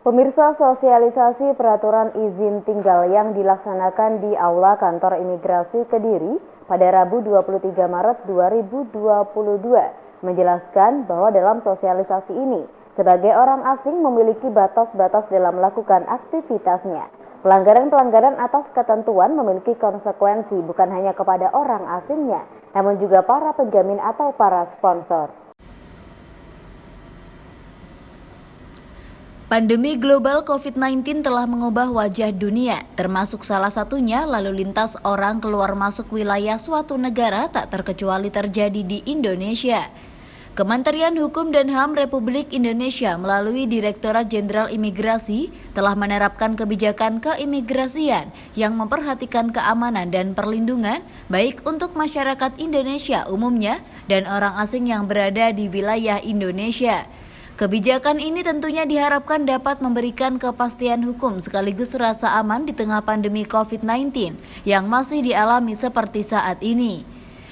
Pemirsa, sosialisasi peraturan izin tinggal yang dilaksanakan di Aula Kantor Imigrasi Kediri pada Rabu 23 Maret 2022 menjelaskan bahwa dalam sosialisasi ini, sebagai orang asing memiliki batas-batas dalam melakukan aktivitasnya. Pelanggaran-pelanggaran atas ketentuan memiliki konsekuensi bukan hanya kepada orang asingnya, namun juga para penjamin atau para sponsor. Pandemi global COVID-19 telah mengubah wajah dunia, termasuk salah satunya lalu lintas orang keluar masuk wilayah suatu negara tak terkecuali terjadi di Indonesia. Kementerian Hukum dan HAM Republik Indonesia melalui Direktorat Jenderal Imigrasi telah menerapkan kebijakan keimigrasian yang memperhatikan keamanan dan perlindungan baik untuk masyarakat Indonesia umumnya dan orang asing yang berada di wilayah Indonesia. Kebijakan ini tentunya diharapkan dapat memberikan kepastian hukum sekaligus rasa aman di tengah pandemi COVID-19 yang masih dialami seperti saat ini.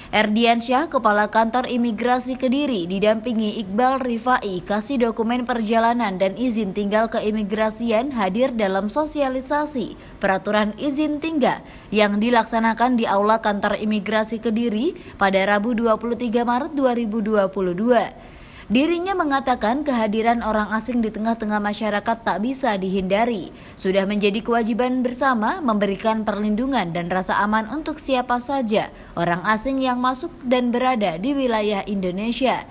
Erdiansyah, Kepala Kantor Imigrasi Kediri, didampingi Iqbal Rifai, Kasih Dokumen Perjalanan dan Izin Tinggal Keimigrasian hadir dalam sosialisasi peraturan izin tinggal yang dilaksanakan di Aula Kantor Imigrasi Kediri pada Rabu 23 Maret 2022. Dirinya mengatakan kehadiran orang asing di tengah-tengah masyarakat tak bisa dihindari. Sudah menjadi kewajiban bersama memberikan perlindungan dan rasa aman untuk siapa saja orang asing yang masuk dan berada di wilayah Indonesia,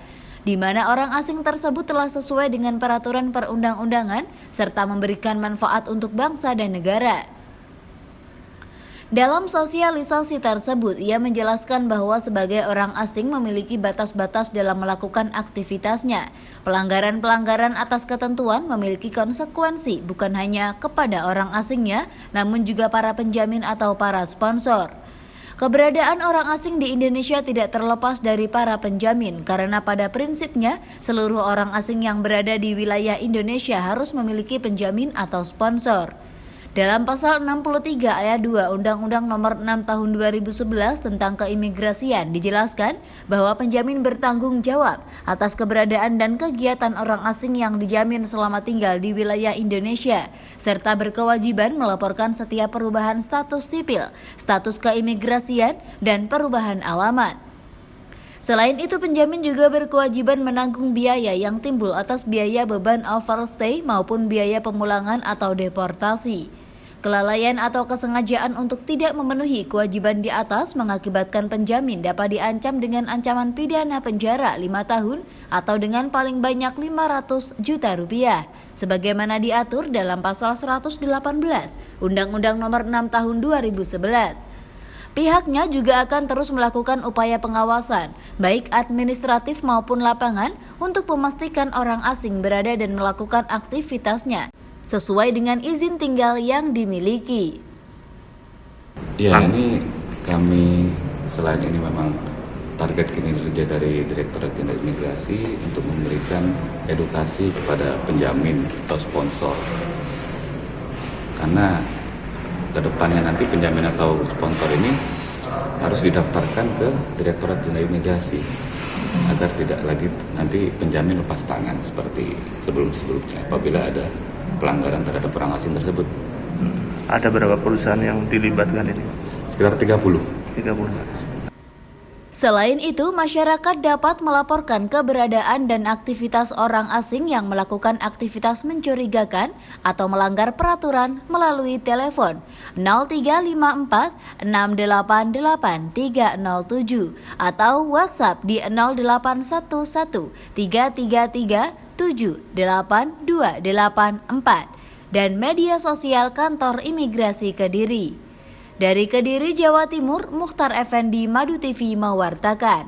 di mana orang asing tersebut telah sesuai dengan peraturan perundang-undangan serta memberikan manfaat untuk bangsa dan negara. Dalam sosialisasi tersebut, ia menjelaskan bahwa sebagai orang asing memiliki batas-batas dalam melakukan aktivitasnya. Pelanggaran-pelanggaran atas ketentuan memiliki konsekuensi bukan hanya kepada orang asingnya, namun juga para penjamin atau para sponsor. Keberadaan orang asing di Indonesia tidak terlepas dari para penjamin, karena pada prinsipnya seluruh orang asing yang berada di wilayah Indonesia harus memiliki penjamin atau sponsor. Dalam pasal 63 ayat 2 Undang-Undang Nomor 6 Tahun 2011 tentang keimigrasian dijelaskan bahwa penjamin bertanggung jawab atas keberadaan dan kegiatan orang asing yang dijamin selama tinggal di wilayah Indonesia, serta berkewajiban melaporkan setiap perubahan status sipil, status keimigrasian, dan perubahan alamat. Selain itu, penjamin juga berkewajiban menanggung biaya yang timbul atas biaya beban overstay maupun biaya pemulangan atau deportasi. Kelalaian atau kesengajaan untuk tidak memenuhi kewajiban di atas mengakibatkan penjamin dapat diancam dengan ancaman pidana penjara 5 tahun atau dengan paling banyak 500 juta rupiah, sebagaimana diatur dalam pasal 118 Undang-Undang Nomor 6 Tahun 2011. Pihaknya juga akan terus melakukan upaya pengawasan, baik administratif maupun lapangan, untuk memastikan orang asing berada dan melakukan aktivitasnya sesuai dengan izin tinggal yang dimiliki. Ya, ini kami selain ini memang target kinerja dari Direktorat Jenderal Imigrasi untuk memberikan edukasi kepada penjamin atau sponsor. Karena kedepannya nanti penjamin atau sponsor ini harus didaftarkan ke Direktorat Jenderal Imigrasi agar tidak lagi nanti penjamin lepas tangan seperti sebelum-sebelumnya apabila ada pelanggaran terhadap orang asing tersebut. Ada berapa perusahaan yang dilibatkan ini? Sekitar 30. Selain itu, masyarakat dapat melaporkan keberadaan dan aktivitas orang asing yang melakukan aktivitas mencurigakan atau melanggar peraturan melalui telepon 0354 688 307 atau WhatsApp di 0811 333 78284 dan media sosial Kantor Imigrasi Kediri. Dari Kediri, Jawa Timur, Mukhtar Effendi, Madu TV mewartakan.